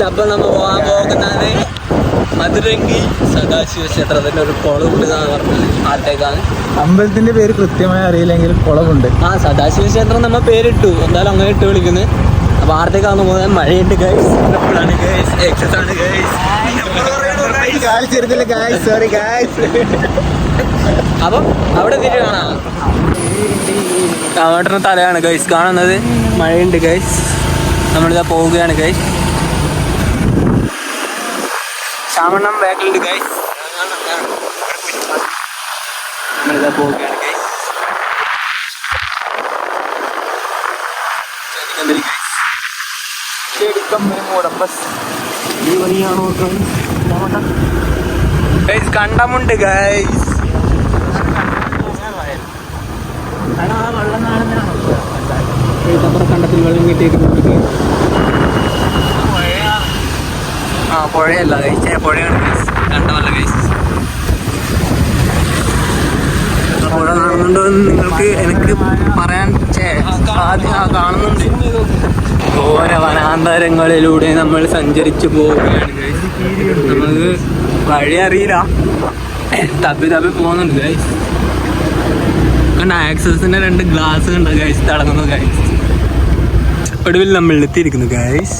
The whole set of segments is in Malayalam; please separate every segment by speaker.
Speaker 1: അപ്പൊ നമ്മ പോകാൻ പോകുന്നത് മധുരങ്കി സദാശിവ ക്ഷേത്രത്തിന്റെ ഒരു കുളമുണ്ട് എന്നാണ് പറഞ്ഞത്. ആദ്യത്തേക്കാണ്
Speaker 2: അമ്പലത്തിന്റെ പേര് കൃത്യമായി അറിയില്ലെങ്കിലും കുളമുണ്ട്.
Speaker 1: സദാശിവ ക്ഷേത്രം നമ്മ പേരിട്ടു, എന്തായാലും അങ്ങനെ ഇട്ട് വിളിക്കുന്നത്. അപ്പൊ ആദ്യത്തേക്കാണ് പോകുന്നത്. മഴയുണ്ട് ഗൈസ്, അപ്പം അവിടെ എത്തിയിട്ട് കാണാം. ടമാട്ടറിന് തലയാണ് ഗൈസ് കാണുന്നത്. മഴയുണ്ട് ഗൈസ്, നമ്മളിതാ പോവുകയാണ് ഗൈസ്. ശ്യാമണ്ണം ബാക്കിലുണ്ട് ഗൈസ്, നമ്മളിതാ പോവുകയാണ് ഗൈസ്. കണ്ടമുണ്ട് ഗൈസ്. കണ്ടത്തിൽ വെള്ളം കിട്ടിയിട്ടുണ്ട്. പുഴയല്ല ഗൈസ്, പുഴയാണ് ഗൈസ്, കണ്ടമല്ല ഗൈസ്. പുഴ കാണുന്നുണ്ടോ എന്ന് നിങ്ങൾക്ക് എനിക്ക് പറയാൻ ആദ്യം കാണുന്നുണ്ട്. ഓരോ വനാന്തരങ്ങളിലൂടെ നമ്മൾ സഞ്ചരിച്ചു പോവുകയാണ് ഗൈസ്. നമുക്ക് വഴി അറിയില്ല, തപ്പി പോകുന്നുണ്ട് ഗൈസ്. കണ്ട ആക്സസിന്റെ 2 ഗ്ലാസ് ഉണ്ട് ഗൈസ്, തടങ്ങുന്നു ഗൈസ്. ഒടുവിൽ നമ്മൾ എത്തിയിരിക്കുന്നു ഗൈസ്.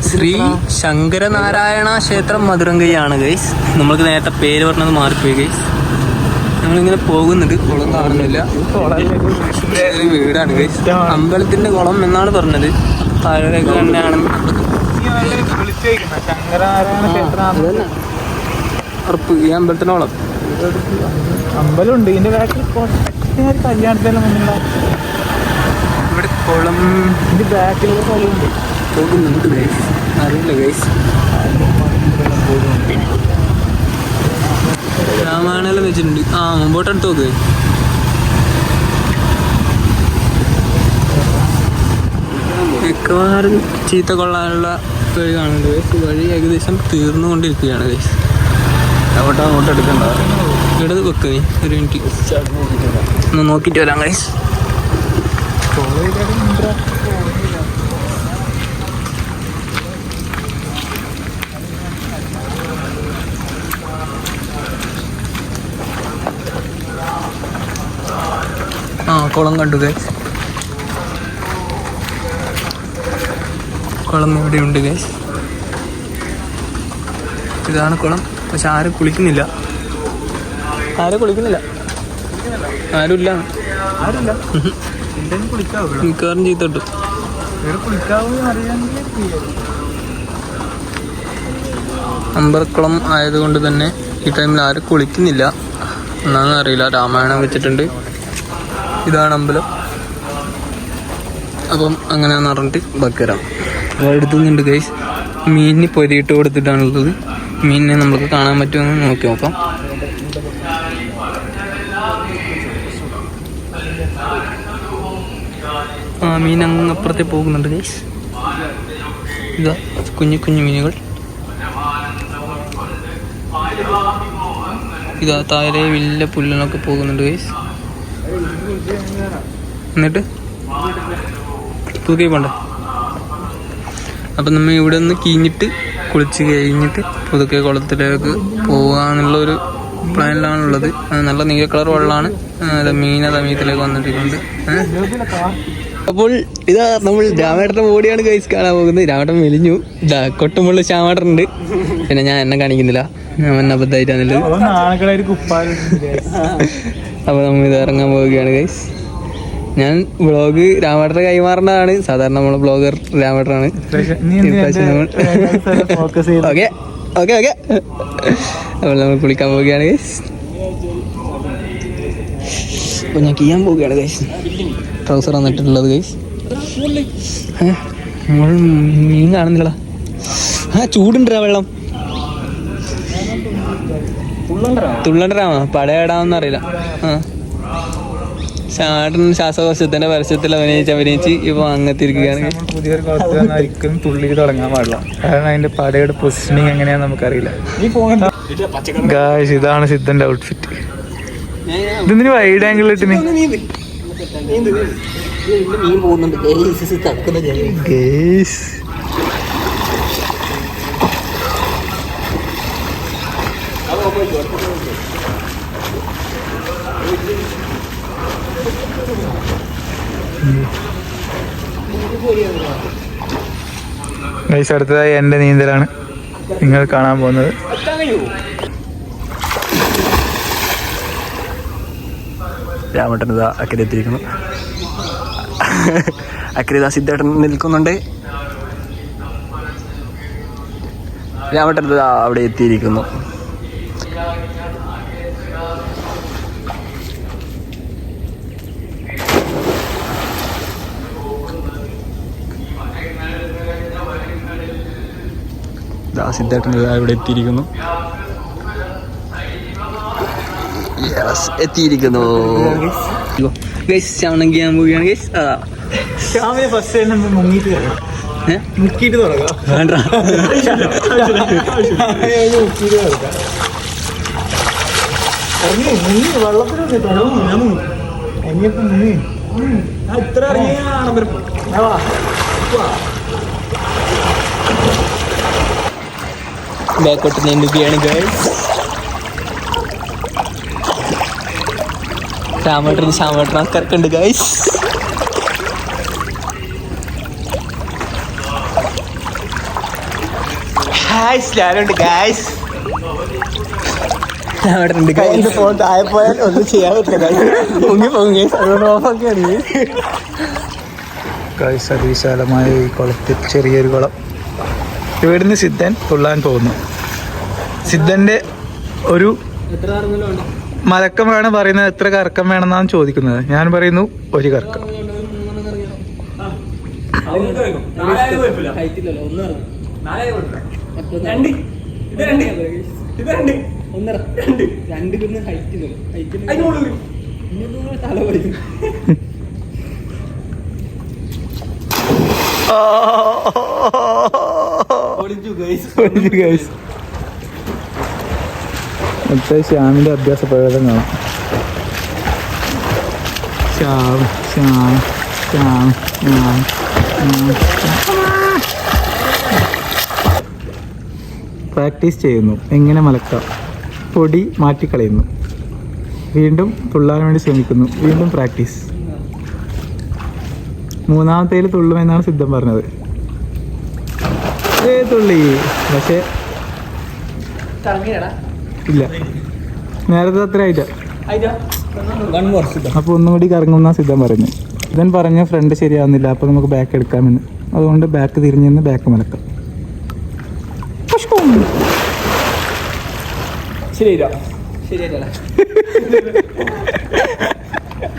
Speaker 1: ശ്രീ ശങ്കരനാരായണ ക്ഷേത്രം മധുരങ്കയാണ് ഗൈസ്. നമ്മൾക്ക് നേരത്തെ പേര് പറഞ്ഞത് മാറിപ്പോയി ഗൈസ്. നമ്മളിങ്ങനെ പോകുന്നുണ്ട്, കുളം കാണുന്നില്ല. വീടാണ് ഗൈസ്, അമ്പലത്തിന്റെ കുളം എന്നാണ് പറഞ്ഞത്. താഴേക്ക് തന്നെയാണ് ഉറപ്പ്. ഈ അമ്പലത്തിന്റെ കുളം
Speaker 2: അമ്പലമുണ്ട് ഇതിന്റെ ബാക്കിൽ. കല്യാണത്തിനെല്ലാം മുന്നിലുള്ള
Speaker 1: ഇവിടെ കുളം
Speaker 2: ഇതിന്റെ ബാക്കിലുള്ള കുളമുണ്ട്.
Speaker 1: പോകുന്നുണ്ട് ഗൈസ്, അറിയില്ല ഗൈസ്. രാമായണെല്ലാം വെച്ചിട്ടുണ്ട്. മുമ്പോട്ടെടുത്ത് നോക്ക്. മിക്കവാറും ചീത്ത കൊള്ളാനുള്ള വഴി കാണുന്നുണ്ട് ഗൈസ്. വഴി ഏകദേശം തീർന്നുകൊണ്ടിരിക്കുകയാണ് ഗൈസ്. അങ്ങോട്ട് എടുക്കണ്ട, ഇടത് വെക്ക്. ഒരു മിനിറ്റ് ഒന്ന് നോക്കിയിട്ട് വരാം ഗൈസ്. കുളം കണ്ടു ഗൈസ്. കുളം ഇവിടെയുണ്ട് ഗൈസ്. ഇതാണ് കുളം. പക്ഷെ ആരും കുളിക്കുന്നില്ല. ആരുമില്ല. മിക്കവാറും ചീത്തട്ടു. അമ്പലക്കുളം ആയതുകൊണ്ട് തന്നെ ഈ ടൈമിൽ ആരും കുളിക്കുന്നില്ല. എന്നാന്ന് അറിയില്ല. രാമായണം വെച്ചിട്ടുണ്ട്. ഇതാണ് അമ്പലം. അപ്പം അങ്ങനെയാന്ന് പറഞ്ഞിട്ട് ബാക്കി വരാം. എടുത്തുന്നുണ്ട് ഗൈസ്. മീനിന് പൊരിയിട്ട് കൊടുത്തിട്ടാണുള്ളത്. മീനിനെ നമുക്ക് കാണാൻ പറ്റുമെന്ന് നോക്കി നോക്കാം. മീൻ അങ്ങ് അപ്പുറത്തെ പോകുന്നുണ്ട് ഗൈസ്. ഇതാ കുഞ്ഞു കുഞ്ഞു മീനുകൾ. ഇതാ താഴെ വലിയ പുല്ലിനൊക്കെ പോകുന്നുണ്ട് ഗൈസ്. എന്നിട്ട് തൂക്കി പോണ്ട. അപ്പം നമ്മൾ ഇവിടെ നിന്ന് കീഞ്ഞിട്ട് കുളിച്ച് കഴിഞ്ഞിട്ട് പുതുക്കെ കുളത്തിലേക്ക് പോകാന്നുള്ളൊരു പ്ലാനിലാണുള്ളത്. നല്ല നീല കളർ വെള്ളമാണ്. മീൻ മീനത്തിലേക്ക് വന്നിട്ടുണ്ട്. അപ്പോൾ ഇതാ നമ്മൾ രാമേട്ടൻ്റെ ബോഡിയാണ് ഗൈസ് കാണാൻ പോകുന്നത്. രാമേട്ടൻ മെലിഞ്ഞു. ഇതാ കൊട്ടുമുള്ള ശ്യാമേട്ടനുണ്ട്. പിന്നെ ഞാൻ എന്നെ കാണിക്കുന്നില്ല, ഞാൻ അബദ്ധമായിട്ടാണുള്ളത്. അപ്പോൾ നമ്മൾ ഇത് ഇറങ്ങാൻ പോവുകയാണ് ഗൈസ്. ഞാൻ വ്ളോഗ് രാമേട്ടനെ കൈമാറേണ്ടതാണ്. സാധാരണ നമ്മൾ ബ്ലോഗർ രാമേട്ടനാണ്. Okay okay okay. അപ്പോൾ നമ്മൾ കുളിക്കാൻ പോവുകയാണ് ഗൈസ്. അപ്പോൾ ഞാൻ ചെയ്യാൻ പോവുകയാണ് ഗൈസ്. ട്രൗസർ വന്നിട്ടുള്ളത് ഗൈസ്. മീൻ കാണുന്നില്ലടാ. ചൂടുണ്ടാ വെള്ളം. തുള്ളണ്ടരാമ പടയിടാമെന്ന് അറിയില്ല. ചേട്ടൻ ശ്വാസകോശത്തിന്റെ പരസ്യത്തിൽ അഭിനയിച്ച് ഇപ്പൊ അങ്ങത്തിരിക്കുകയാണ്.
Speaker 2: പുതിയൊരു കുളത്തിൽ ഒരിക്കലും തുള്ളി തുടങ്ങാൻ പാടില്ല. കാരണം അതിന്റെ പടയുടെ പൊസിഷനിങ് എങ്ങനെയാന്ന് നമുക്കറിയില്ല. ഗായ്സ്, ഇതാണ് സിദ്ധന്റെ ഔട്ട്ഫിറ്റ്. ഇതിന് വൈഡ് ആംഗിൾ ഇട്ടിന്. ഗൈസ് അടുത്തതായി എൻ്റെ നീന്തലാണ് നിങ്ങൾ കാണാൻ പോകുന്നത്.
Speaker 3: രാമേട്ടൻ ഇതാ അക്കരെ എത്തിയിരിക്കുന്നു. അക്കരെ ഇതാ സിദ്ധേട്ടൻ നിൽക്കുന്നുണ്ട്. രാമേട്ടൻ ഇതാ അവിടെ എത്തിയിരിക്കുന്നു. സിദ്ധേട്ടൻ ഇവിടെ എത്തിയിരിക്കുന്നു. എത്തിയിരിക്കുന്നു.
Speaker 2: മുക്കിയിട്ട് തുടങ്ങാം.
Speaker 1: ബാക്കോട്ട് നീന്തുകയാണ് ഗൈസ്. ശ്യാമേട്ടൻ കറക്കുണ്ട് ഗൈസ്. ഞാനുണ്ട് ഗൈസ്. ശ്യാമേട്ടനുണ്ട് ഗൈസ്.
Speaker 3: ഫോൺ താഴെ പോയാൽ ഒന്നും ചെയ്യാൻ പറ്റില്ല.
Speaker 1: പൊങ്ങി ഗൈസ്. അതുകൊണ്ട് ഓഫാക്കിയാണ്
Speaker 2: ഗൈസ് അതിവിശാലമായ ഈ കുളത്തിൽ ചെറിയൊരു കുളം. ഇവിടുന്ന് സിദ്ധൻ തുള്ളാൻ പോകുന്നു. സിദ്ധന്റെ ഒരു മലക്കം വേണം പറയുന്നത്. എത്ര കറക്കം വേണമെന്നാണ് ചോദിക്കുന്നത്. ഞാൻ പറയുന്നു ഒരു കറക്കം. മറ്റേ ശ്യാമിന്റെ അഭ്യാസ പ്രകടനം കാണാം. ശ്യാം ശ്യാം ശ്യാം ശ്യാം പ്രാക്ടീസ് ചെയ്യുന്നു. എങ്ങനെ മലക്കാം. പൊടി മാറ്റിക്കളയുന്നു. വീണ്ടും തുള്ളാൻ വേണ്ടി ശ്രമിക്കുന്നു. വീണ്ടും പ്രാക്ടീസ്. മൂന്നാമത്തേൽ തുള്ളുമെന്നാണ് സിദ്ധം പറഞ്ഞത്. തുള്ളി പക്ഷേ ഇല്ല, നേരത്തെ അത്ര ആയിട്ടാ. അപ്പൊ ഒന്നും കൂടി കറങ്ങുന്ന സിദ്ധം പറഞ്ഞു. ഇവൻ പറഞ്ഞ ഫ്രണ്ട് ശരിയാവുന്നില്ല, അപ്പൊ നമുക്ക് ബാക്ക് എടുക്കാമെന്ന്. അതുകൊണ്ട് ബാക്ക് തിരിഞ്ഞെന്ന് ബാക്ക് മലക്കാം.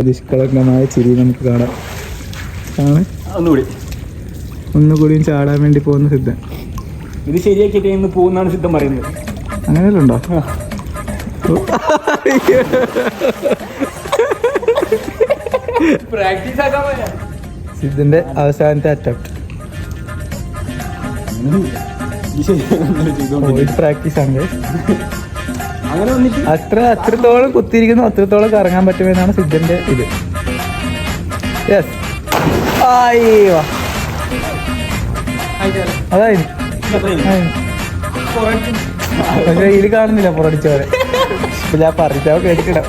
Speaker 2: നിഷ്കളങ്കമായ ചിരി നമുക്ക് കാണാം. ഒന്നുകൂടിയും ചാടാൻ വേണ്ടി പോകുന്ന സിദ്ധൻ.
Speaker 3: ഇത് ശരിയാക്കിയിട്ട് പോകുന്നാണ് സിദ്ധം പറയുന്നത്.
Speaker 2: അങ്ങനെയല്ലോ ഉണ്ടോ? സിദ്ധന്റെ അവസാനത്തെ അറ്റംപ്റ്റ്. പ്രാക്ടീസ് ആണ്. അത്രത്തോളം കുത്തിയിരിക്കുന്നു, അത്രത്തോളം കറങ്ങാൻ പറ്റുമെന്നാണ് സിദ്ധന്റെ ഇത്. യെസ്, അതായിരുന്നു. പക്ഷെ ഇതിൽ കാണുന്നില്ല പുറടിച്ചവരെ. ഞാൻ പറഞ്ഞോ കേട്ടിട്ടില്ല.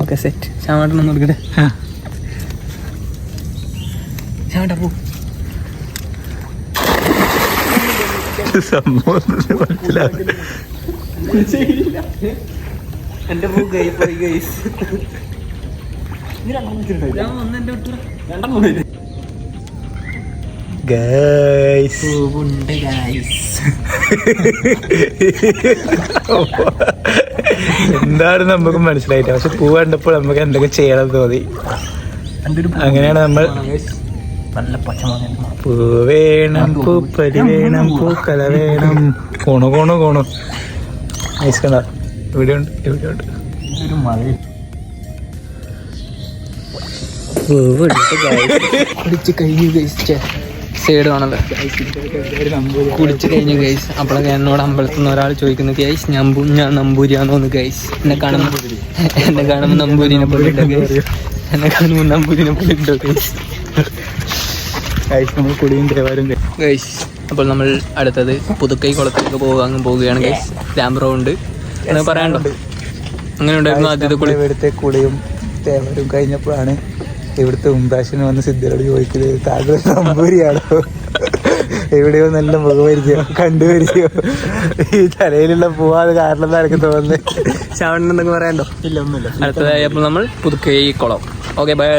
Speaker 1: Okay set. ശ്യാമേട്ടൻ ഒന്ന് എടുക്കട്ടെ. ശ്യാമേട്ട പോ. എന്റെ പൂ പോയി ഗൈസ്.
Speaker 2: എന്താണ് നമുക്ക് മനസ്സിലായില്ല. പക്ഷെ പൂ കണ്ടപ്പോൾ നമുക്ക് എന്തൊക്കെ ചെയ്യണം തോന്നി. അങ്ങനെയാണ് നമ്മൾ പൂ വേണം, പൂപ്പരി വേണം, പൂക്കല വേണം, കോണു കോണു കോണു. ഐസ് കണ്ട ഇവിടെ ഉണ്ട്, ഇവിടെ ഉണ്ട്.
Speaker 1: കുടിച്ച് കഴിഞ്ഞു ഗൈസ്. സൈഡ് ആണല്ലോ കുടിച്ച് കഴിഞ്ഞു ഗൈസ്. അപ്പോഴൊക്കെ എന്നോട് അമ്പലത്തിൽ നിന്ന് ഒരാൾ ചോദിക്കുന്നു ഗൈസ് ഞാൻ നമ്പൂരിയാണോന്ന് ഗൈസ്. എന്നെ കാണുമ്പോൾ നമ്പൂരിനെ പോലെ ഉണ്ടോ ഗൈസ്? എന്നെ കാണുമ്പോൾ നമ്പൂരിനെ പോലെ ഉണ്ടോ ഗൈസ്?
Speaker 2: നമ്മൾ കുളിയും ദേവാരും
Speaker 1: ഗൈസ് അപ്പോൾ നമ്മൾ അടുത്തത് പുതുക്കൈ കുളത്തിലേക്ക് പോവുകയാണ് ഗൈസ്. ലാമ്പ് റൗണ്ട് എന്ന് പറയാണ്ടോ? അങ്ങനെ ഉണ്ടായിരുന്നു ആദ്യത്തെ കുളി.
Speaker 2: ഇവിടുത്തെ കുളിയും തേവരും കഴിഞ്ഞപ്പോഴാണ് ഇവിടുത്തെ ഉംറാഷിന് വന്ന് സിദ്ധരോട് ചോദിക്കുന്നത്, താങ്കൾ നമ്പൂരിയാണോ? എവിടെയോ നല്ല മുഖപരിചയോ കണ്ടുപരിചയോ ഈ തലയിലുള്ള പോവാതെ കാരണം എനിക്ക് തോന്നുന്നത്.
Speaker 1: ശ്രാവണൻ എന്തൊക്കെ പറയാണ്ടോ?
Speaker 2: ഇല്ല, ഒന്നുമില്ല.
Speaker 1: അടുത്തതായി അപ്പോൾ നമ്മൾ പുതുക്കൈ കുളം. Okay bye.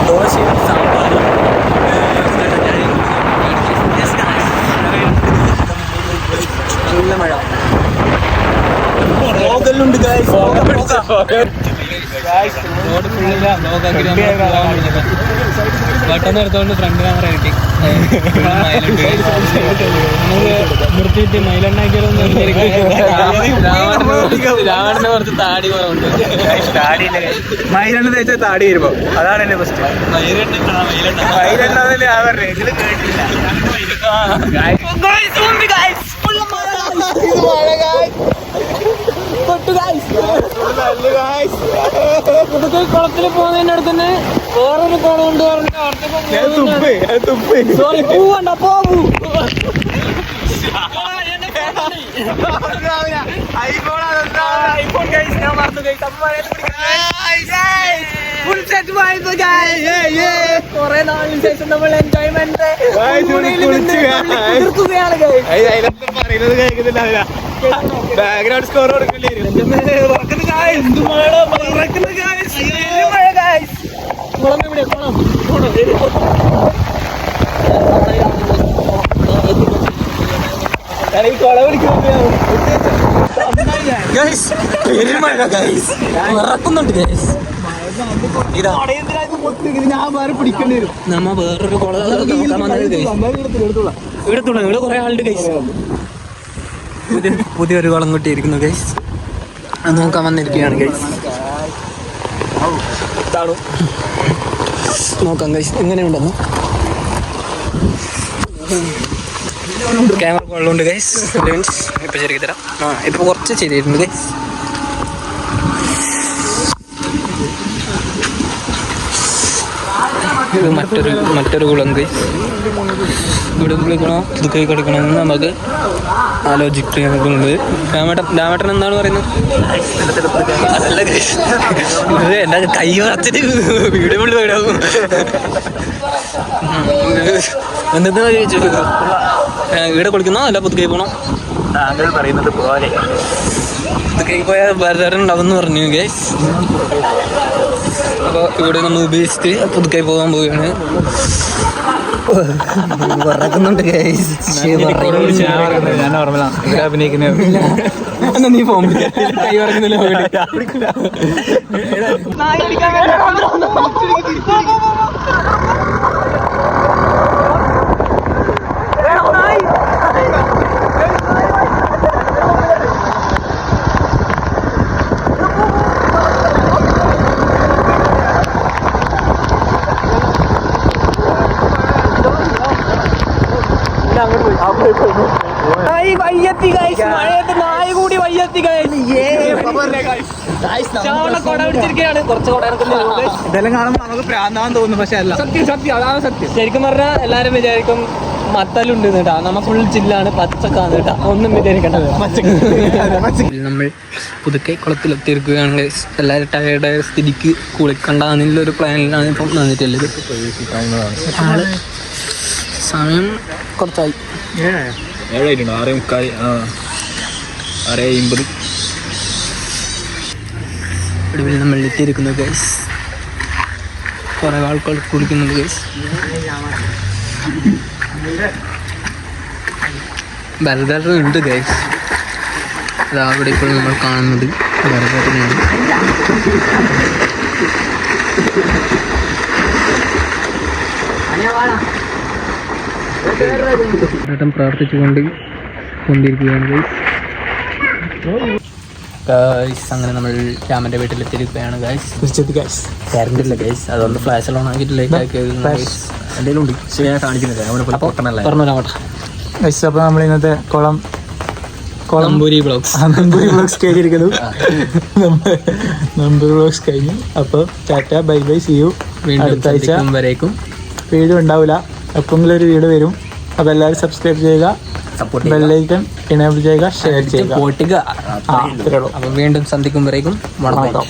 Speaker 1: ദോശയും സാമ്പാറും നല്ല മഴ. റോഡ് പെട്ടെന്ന് എടുത്തോണ്ട് ഫ്രണ്ട് ക്യാമറ കിട്ടി. നിർത്തിയിട്ട് മൈലെണ്ണാക്കിയാലോ? രാവണന് കുറച്ച് താടി കുറവുണ്ട്.
Speaker 2: മൈലെണ്ണ തേച്ചാൽ താടി വരുമ്പോ അതാണ് എന്റെ പ്രശ്നം.
Speaker 1: കുളത്തിൽ പോകുന്നതിന്റെ അടുത്ത് തന്നെ വേറൊരു കുളം ഉണ്ട് സോറി പൂവണ്ട പോവൂ. കൊറേ നാളിന് ശേഷം നമ്മൾ എൻജോയ്മെന്റ്
Speaker 2: ബാക്ക്ഗ്രൗണ്ട് സ്കോർ കൊടുക്കില്ലേ?
Speaker 1: കുളം എവിടെ? കുളം ഇറക്കുന്നുണ്ട് ഗൈസ്. നമ്മ വേറൊരു കുളം ഇവിടെ കുറെ ആളുണ്ട് ഗൈസ്. പുതിയൊരു കുളം കിട്ടിയിരിക്കുന്നു ഗൈസ്. അത് നോക്കാൻ വന്നിരിക്കുകയാണ് ഗൈസ്. നോക്കാം ഗൈസ് എങ്ങനെയുണ്ടെന്ന്. ക്യാമറ വെള്ളമുണ്ട് ഗൈസ്. ഇപ്പൊ ശരിക്കും തരാം. ഇപ്പൊ കുറച്ച് ചെയ്തിട്ടുണ്ട് ഗൈസ്. ഇത് മറ്റൊരു കുളം ഗൈസ്. ഇവിടെ കുളിക്കണോ പുതുക്കൈ കളിക്കണമെന്ന് നമുക്ക് ആലോചിക്കുന്നുണ്ട്. രാമേട്ടൻ എന്താണ് പറയുന്നത്? അതല്ല ഗൈസ്, എന്റെ കൈ വറച്ചിട്ട് വീഡിയോ കൊണ്ട് വീടാകും. എന്താ ചോദിച്ചു? ഇവിടെ കുളിക്കുന്നോ അല്ല പുതുക്കൈ പോകണോ?
Speaker 2: താങ്കൾ പറയുന്നത് പോലെ
Speaker 1: പുതുക്കൈ പോയാൽ വരാറുണ്ടാവും പറഞ്ഞു ഗൈസ്. അപ്പോൾ ഇവിടെ നമ്മൾ ഉപയോഗിച്ചിട്ട് പുതുക്കൈ പോകാൻ പോവുകയാണ്. പറക്കുന്നുണ്ട് ഗൈസ്.
Speaker 2: ഞാൻ ഓർമ്മ അഭിനയിക്കുന്ന
Speaker 1: നീ പോകുമ്പോ കൈ പറയുന്നില്ല. നായ കൂടി വയ്യെത്തി
Speaker 2: ഇതെല്ലാം കാണുമ്പോൾ നമുക്ക് പ്രാന്താന്ന് തോന്നുന്നു. പക്ഷെ അല്ല, സത്യം അതാണ് സത്യം.
Speaker 1: ശരിക്കും പറഞ്ഞാൽ എല്ലാരും വിചാരിക്കും മത്തലുണ്ട് കേട്ടാ. നമ്മ ഫുൾ ചില്ലാണ്, പച്ചക്കാണ് കേട്ടാ. ഒന്നും വിചാരിക്കണ്ട. നമ്മൾ പുതുക്കെ കുളത്തിലെത്തിയിരിക്കുകയാണ്. എല്ലാവരും ടയർഡായ സ്ഥിതിക്ക് കുളിക്കണ്ട എന്നുള്ളൊരു പ്ലാനിലാണ് ഇപ്പം വന്നിട്ടുള്ളത്. സമയം കുറച്ചായി.
Speaker 3: 7:50, 6:50.
Speaker 1: ഒടുവിൽ നമ്മൾ എത്തിയിരിക്കുന്നു ഗൈസ്. കുറേ ആൾക്കാർ കുളിക്കുന്നുണ്ട് ഗൈസ്. ബർഗർ ഉണ്ട് ഗൈസ്. അതാ അവിടെ ഇപ്പോൾ നമ്മൾ കാണുന്നത് ബർഗറിനെയാണ്. ഏട്ടൻ പ്രാർത്ഥിച്ചുകൊണ്ട് കൊണ്ടിരിക്കുകയാണ് ഗൈസ്. അങ്ങനെ നമ്മൾ രാമന്റെ വീട്ടിലെത്തിയിരിക്കുകയാണ് ഗൈസ്. കറണ്ട് ഇല്ല ഗൈസ്, അതുകൊണ്ട് ഫ്ലാഷ് ഓൺ ആക്കിയിട്ട് ലൈറ്റ് ആക്കിയത് എന്തെങ്കിലും ഉണ്ട്.
Speaker 3: ശരി, ഞാൻ കാണിക്കുന്നില്ല.
Speaker 1: പറഞ്ഞോളാം കേട്ടോ.
Speaker 2: അപ്പോൾ നമ്മൾ ഇന്നത്തെ
Speaker 1: നമ്പൂരി ബ്ലോഗ്സ്
Speaker 2: നമ്പൂരി ബ്ലോഗ്സ് കഴിഞ്ഞിരിക്കുന്നു. നമ്പൂരി ബ്ലോഗ്സ് കഴിഞ്ഞു. അപ്പോൾ tata, bye bye, see you. അടുത്ത ആഴ്ച
Speaker 1: വരേക്കും
Speaker 2: വീഡിയോ ഉണ്ടാവില്ല, എപ്പോഴെങ്കിലും ഒരു വീഡിയോ വരും. അപ്പോൾ എല്ലാവരും സബ്സ്ക്രൈബ് ചെയ്യുക, ബെല്ലൈക്കൺ എനേബിൾ ചെയ്യുക, ഷെയർ ചെയ്യുക.
Speaker 1: അപ്പൊ വീണ്ടും സന്ധിക്കും വരേക്കും വണക്കം.